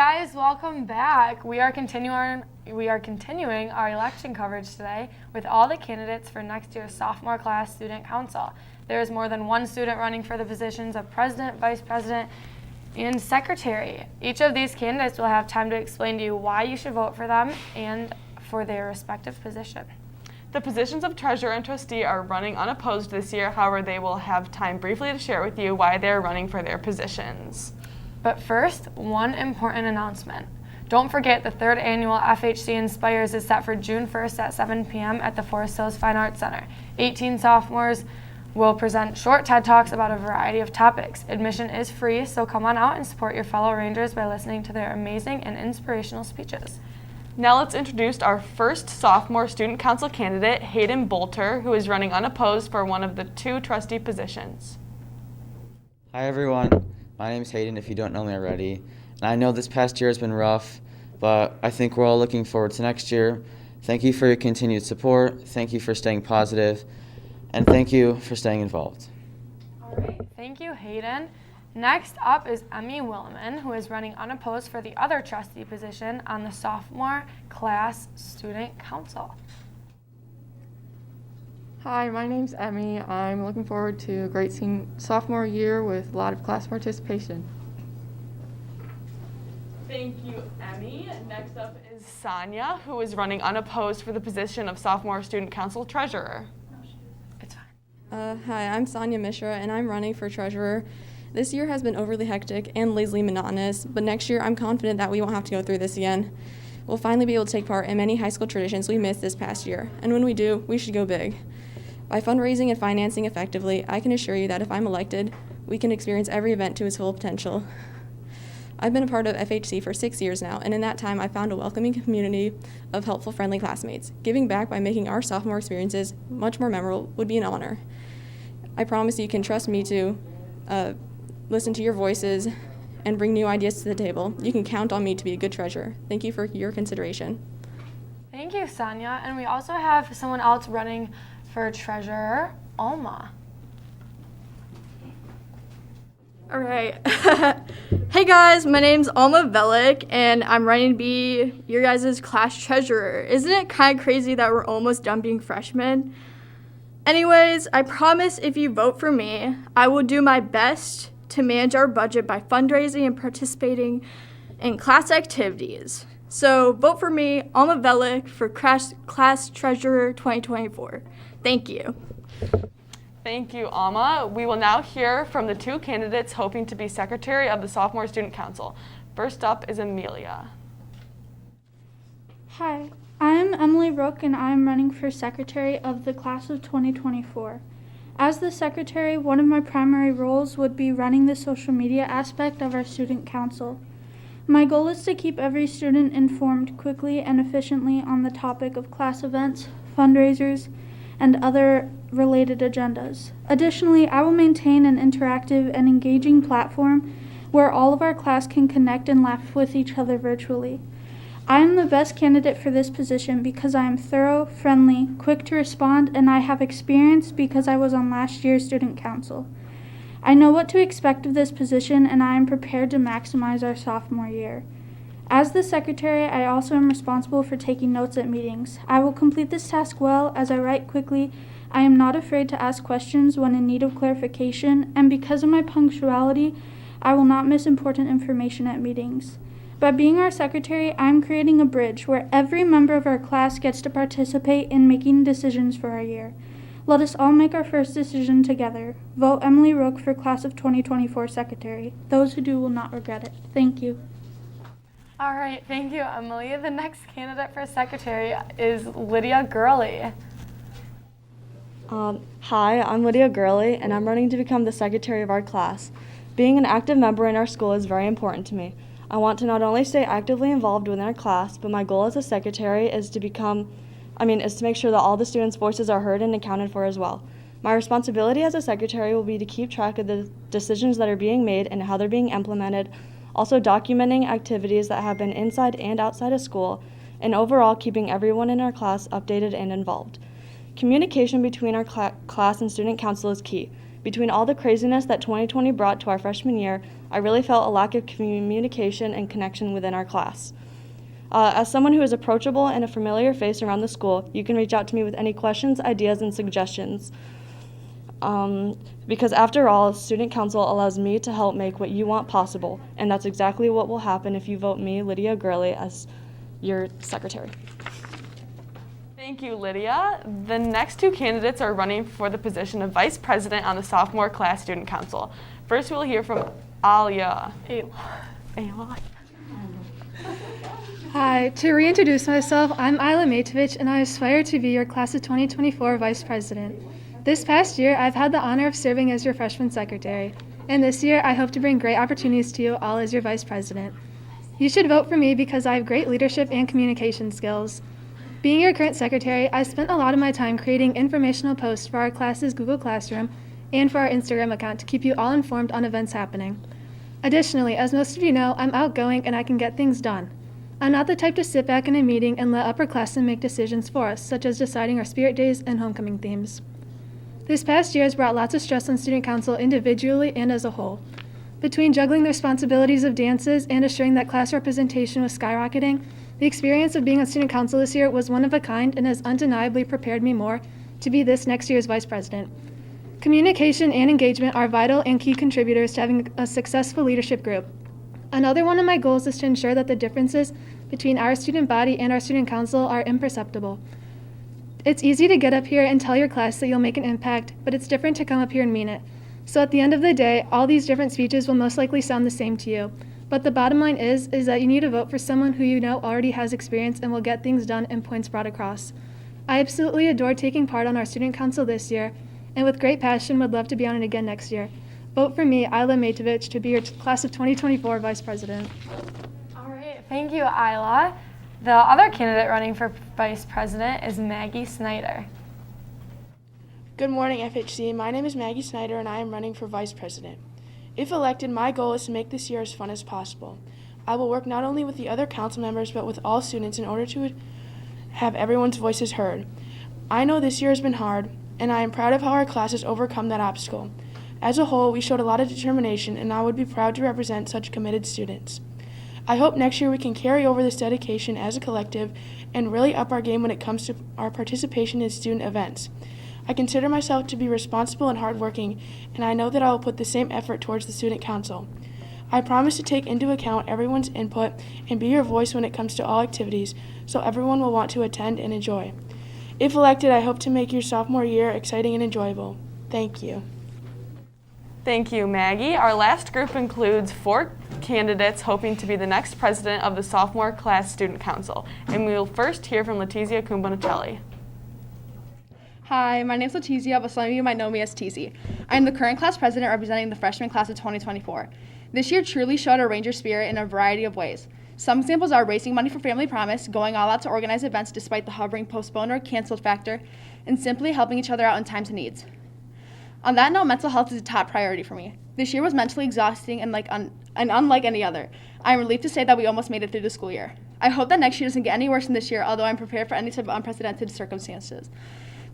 guys, welcome back. We are continuing our election coverage today with all the candidates for next year's sophomore class student council. There is more than one student running for the positions of president, vice president, and secretary. Each of these candidates will have time to explain to you why you should vote for them and for their respective position. The positions of treasurer and trustee are running unopposed this year. However, they will have time briefly to share with you why they are running for their positions. But first, one important announcement. Don't forget the third annual FHC Inspires is set for June 1st at 7 p.m. at the Forest Hills Fine Arts Center. 18 sophomores will present short TED Talks about a variety of topics. Admission is free, so come on out and support your fellow Rangers by listening to their amazing and inspirational speeches. Now let's introduce our first sophomore student council candidate, Hayden Bolter, who is running unopposed for one of the two trustee positions. Hi everyone, my name is Hayden if you don't know me already. And I know this past year has been rough, but I think we're all looking forward to next year. Thank you for your continued support, thank you for staying positive, and thank you for staying involved. All right, thank you, Hayden. Next up is Emmy Williman, who is running unopposed for the other trustee position on the sophomore class student council. Hi, my name's Emmy. I'm looking forward to a great sophomore year with a lot of class participation. Thank you, Emmy. Next up is Sonia, who is running unopposed for the position of sophomore student council treasurer. It's fine. Hi, I'm Sonia Mishra, and I'm running for treasurer. This year has been overly hectic and lazily monotonous, but next year I'm confident that we won't have to go through this again. We'll finally be able to take part in many high school traditions we missed this past year, and when we do, we should go big. By fundraising and financing effectively, I can assure you that if I'm elected, we can experience every event to its full potential. I've been a part of FHC for 6 years now, and in that time I've found a welcoming community of helpful, friendly classmates. Giving back by making our sophomore experiences much more memorable would be an honor. I promise you can trust me to listen to your voices and bring new ideas to the table. You can count on me to be a good treasurer. Thank you for your consideration. Thank you, Sonia. And we also have someone else running for treasurer, Alma. All right. Hey guys, my name's Alma Velik, and I'm running to be your guys' class treasurer. Isn't it kind of crazy that we're almost done being freshmen? Anyways, I promise if you vote for me, I will do my best to manage our budget by fundraising and participating in class activities. So vote for me, Alma Velik, for class treasurer 2024. Thank you. Thank you, Alma. We will now hear from the two candidates hoping to be secretary of the sophomore student council. First up is Amelia. Hi, I'm Emily Rook, and I'm running for secretary of the class of 2024. As the secretary, one of my primary roles would be running the social media aspect of our student council. My goal is to keep every student informed quickly and efficiently on the topic of class events, fundraisers, and other related agendas. Additionally, I will maintain an interactive and engaging platform where all of our class can connect and laugh with each other virtually. I am the best candidate for this position because I am thorough, friendly, quick to respond, and I have experience because I was on last year's student council. I know what to expect of this position, and I am prepared to maximize our sophomore year. As the secretary, I also am responsible for taking notes at meetings. I will complete this task well as I write quickly. I am not afraid to ask questions when in need of clarification, and because of my punctuality, I will not miss important information at meetings. By being our secretary, I'm creating a bridge where every member of our class gets to participate in making decisions for our year. Let us all make our first decision together. Vote Emily Rook for class of 2024 secretary. Those who do will not regret it. Thank you. All right, thank you, Emily. The next candidate for secretary is Lydia Gurley. Hi, I'm Lydia Gurley, and I'm running to become the secretary of our class. Being an active member in our school is very important to me. I want to not only stay actively involved within our class, but my goal as a secretary is to make sure that all the students' voices are heard and accounted for as well. My responsibility as a secretary will be to keep track of the decisions that are being made and how they're being implemented, also documenting activities that have been inside and outside of school, and overall keeping everyone in our class updated and involved. Communication between our class and student council is key. Between all the craziness that 2020 brought to our freshman year, I really felt a lack of communication and connection within our class. As someone who is approachable and a familiar face around the school, you can reach out to me with any questions, ideas, and suggestions. Because after all, Student Council allows me to help make what you want possible, and that's exactly what will happen if you vote me, Lydia Gurley, as your secretary. Thank you, Lydia. The next two candidates are running for the position of Vice President on the Sophomore Class Student Council. First, we'll hear from Ayla. Ayla. Hi, to reintroduce myself, I'm Ayla Ahmetovic, and I aspire to be your Class of 2024 Vice President. This past year, I've had the honor of serving as your freshman secretary, and this year, I hope to bring great opportunities to you all as your Vice President. You should vote for me because I have great leadership and communication skills. Being your current secretary, I spent a lot of my time creating informational posts for our class's Google Classroom and for our Instagram account to keep you all informed on events happening. Additionally, as most of you know, I'm outgoing and I can get things done. I'm not the type to sit back in a meeting and let upperclassmen make decisions for us, such as deciding our spirit days and homecoming themes. This past year has brought lots of stress on Student Council individually and as a whole. Between juggling the responsibilities of dances and assuring that class representation was skyrocketing, the experience of being on Student Council this year was one of a kind and has undeniably prepared me more to be this next year's Vice President. Communication and engagement are vital and key contributors to having a successful leadership group. Another one of my goals is to ensure that the differences between our student body and our Student Council are imperceptible. It's easy to get up here and tell your class that you'll make an impact, but it's different to come up here and mean it. So at the end of the day, all these different speeches will most likely sound the same to you. But the bottom line is that you need to vote for someone who you know already has experience and will get things done and points brought across. I absolutely adore taking part on our Student Council this year, and with great passion would love to be on it again next year. Vote for me, Ayla Ahmetovic, to be your Class of 2024 Vice President. All right, thank you, Ayla. The other candidate running for Vice President is Maggie Sneider. Good morning, FHC. My name is Maggie Sneider, and I am running for Vice President. If elected, my goal is to make this year as fun as possible. I will work not only with the other council members, but with all students in order to have everyone's voices heard. I know this year has been hard, and I am proud of how our class has overcome that obstacle. As a whole, we showed a lot of determination, and I would be proud to represent such committed students. I hope next year we can carry over this dedication as a collective and really up our game when it comes to our participation in student events. I consider myself to be responsible and hardworking, and I know that I will put the same effort towards the Student Council. I promise to take into account everyone's input and be your voice when it comes to all activities, so everyone will want to attend and enjoy. If elected, I hope to make your sophomore year exciting and enjoyable. Thank you. Thank you, Maggie. Our last group includes 4 candidates hoping to be the next president of the Sophomore Class Student Council, and we will first hear from Letizia Cumbo-Nacheli. Hi, my name is Letizia, but some of you might know me as TZ. I'm the current class president representing the freshman class of 2024. This year truly showed a Ranger spirit in a variety of ways. Some examples are raising money for Family Promise, going all out to organize events despite the hovering postponed or canceled factor, and simply helping each other out in times of needs. On that note, mental health is a top priority for me. This year was mentally exhausting and unlike any other. I am relieved to say that we almost made it through the school year. I hope that next year doesn't get any worse than this year, although I'm prepared for any type of unprecedented circumstances.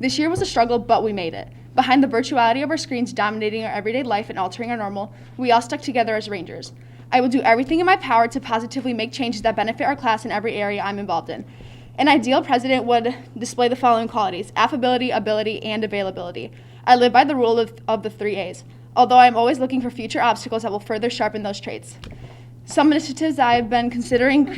This year was a struggle, but we made it. Behind the virtuality of our screens dominating our everyday life and altering our normal, we all stuck together as Rangers. I will do everything in my power to positively make changes that benefit our class in every area I'm involved in. An ideal president would display the following qualities: affability, ability, and availability. I live by the rule of the 3 A's, although I'm always looking for future obstacles that will further sharpen those traits. Some initiatives I've been considering,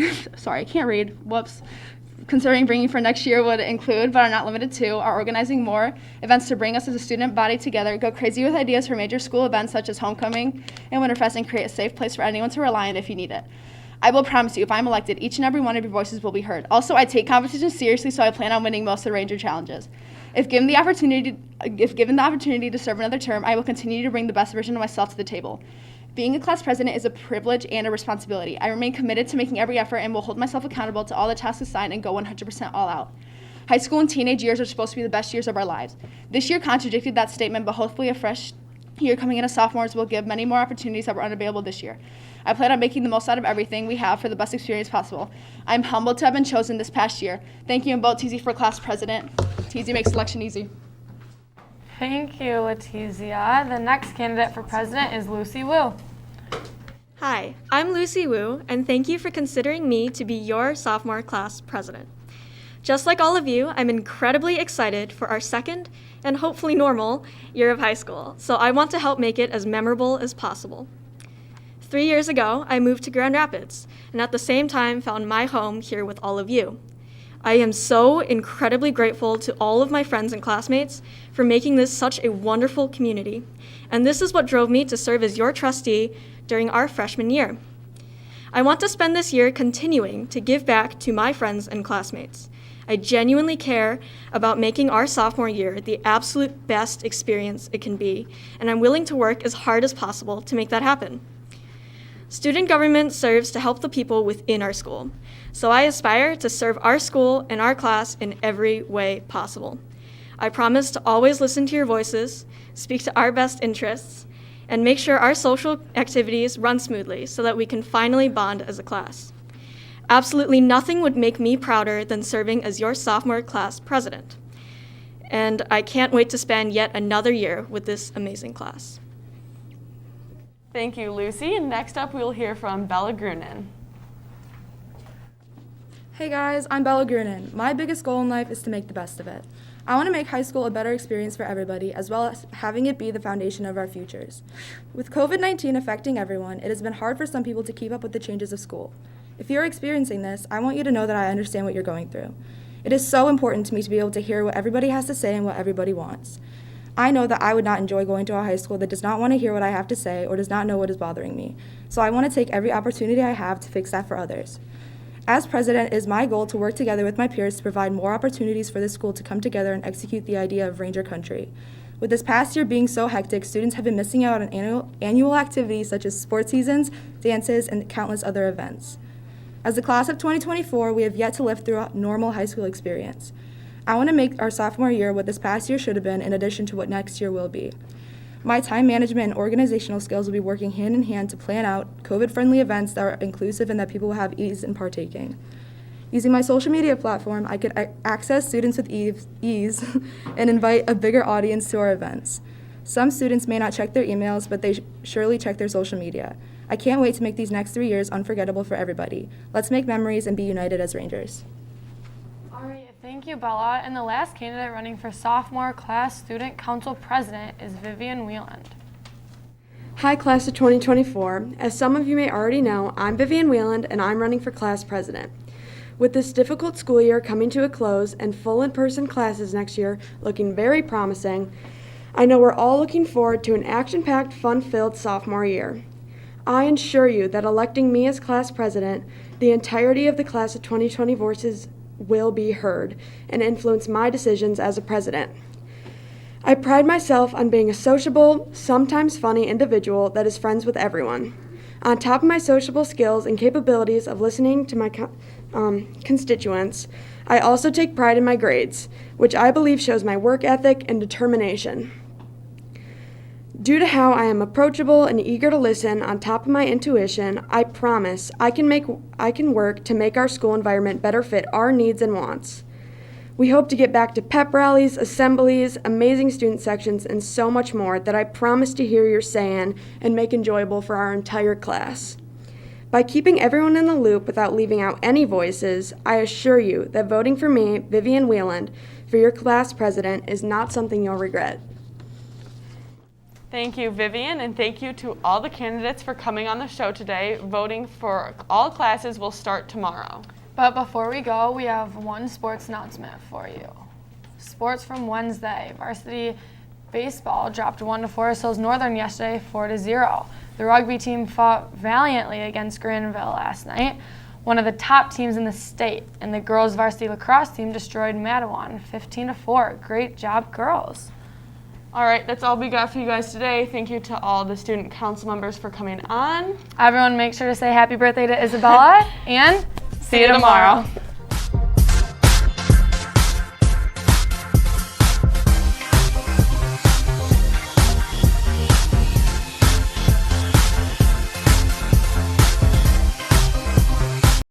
considering bringing for next year would include, but are not limited to, are organizing more events to bring us as a student body together, go crazy with ideas for major school events such as homecoming and Winterfest, and create a safe place for anyone to rely on if you need it. I will promise you, if I'm elected, each and every one of your voices will be heard. Also, I take competition seriously, so I plan on winning most of the Ranger challenges. If given the opportunity to serve another term, I will continue to bring the best version of myself to the table. Being a class president is a privilege and a responsibility. I remain committed to making every effort and will hold myself accountable to all the tasks assigned and go 100% all out. High school and teenage years are supposed to be the best years of our lives. This year contradicted that statement, but hopefully a fresh year coming in as sophomores will give many more opportunities that were unavailable this year. I plan on making the most out of everything we have for the best experience possible. I'm humbled to have been chosen this past year. Thank you, and vote TZ for class president. TZ makes selection easy. Thank you, Letizia. The next candidate for president is Lucy Wu. Hi, I'm Lucy Wu, and thank you for considering me to be your sophomore class president. Just like all of you, I'm incredibly excited for our second, and hopefully normal, year of high school, so I want to help make it as memorable as possible. 3 years ago, I moved to Grand Rapids, and at the same time found my home here with all of you. I am so incredibly grateful to all of my friends and classmates for making this such a wonderful community, and this is what drove me to serve as your trustee during our freshman year. I want to spend this year continuing to give back to my friends and classmates. I genuinely care about making our sophomore year the absolute best experience it can be, and I'm willing to work as hard as possible to make that happen. Student government serves to help the people within our school, so I aspire to serve our school and our class in every way possible. I promise to always listen to your voices, speak to our best interests, and make sure our social activities run smoothly so that we can finally bond as a class. Absolutely nothing would make me prouder than serving as your sophomore class president. And I can't wait to spend yet another year with this amazing class. Thank you, Lucy. And next up, we'll hear from Bella Grounin. Hey guys, I'm Bella Gurley. My biggest goal in life is to make the best of it. I want to make high school a better experience for everybody, as well as having it be the foundation of our futures. With COVID-19 affecting everyone, it has been hard for some people to keep up with the changes of school. If you're experiencing this, I want you to know that I understand what you're going through. It is so important to me to be able to hear what everybody has to say and what everybody wants. I know that I would not enjoy going to a high school that does not want to hear what I have to say or does not know what is bothering me. So I want to take every opportunity I have to fix that for others. As president, it is my goal to work together with my peers to provide more opportunities for this school to come together and execute the idea of Ranger Country. With this past year being so hectic, students have been missing out on annual activities such as sports seasons, dances, and countless other events. As the class of 2024, we have yet to live through a normal high school experience. I want to make our sophomore year what this past year should have been, in addition to what next year will be. My time management and organizational skills will be working hand in hand to plan out COVID-friendly events that are inclusive and that people will have ease in partaking. Using my social media platform, I could access students with ease and invite a bigger audience to our events. Some students may not check their emails, but they surely check their social media. I can't wait to make these next 3 years unforgettable for everybody. Let's make memories and be united as Rangers. All right, thank you, Bella. And the last candidate running for sophomore class student council president is Vivian Wheland. Hi, class of 2024. As some of you may already know, I'm Vivian Wheland, and I'm running for class president. With this difficult school year coming to a close and full in-person classes next year looking very promising, I know we're all looking forward to an action-packed, fun-filled sophomore year. I assure you that electing me as class president, the entirety of the class of 2020 voices will be heard and influence my decisions as a president. I pride myself on being a sociable, sometimes funny individual that is friends with everyone. On top of my sociable skills and capabilities of listening to my constituents, I also take pride in my grades, which I believe shows my work ethic and determination. Due to how I am approachable and eager to listen on top of my intuition, I promise I can work to make our school environment better fit our needs and wants. We hope to get back to pep rallies, assemblies, amazing student sections, and so much more that I promise to hear your say in and make enjoyable for our entire class. By keeping everyone in the loop without leaving out any voices, I assure you that voting for me, Vivian Wheland, for your class president is not something you'll regret. Thank you, Vivian, and thank you to all the candidates for coming on the show today. Voting for all classes will start tomorrow. But before we go, we have one sports announcement for you. Sports from Wednesday. Varsity baseball dropped 1 to Forest Hills Northern yesterday, 4-0. The rugby team fought valiantly against Granville last night, one of the top teams in the state. And the girls varsity lacrosse team destroyed Mattawan, 15-4. Great job, girls. All right, that's all we got for you guys today. Thank you to all the student council members for coming on. Everyone make sure to say happy birthday to Isabella and see you tomorrow.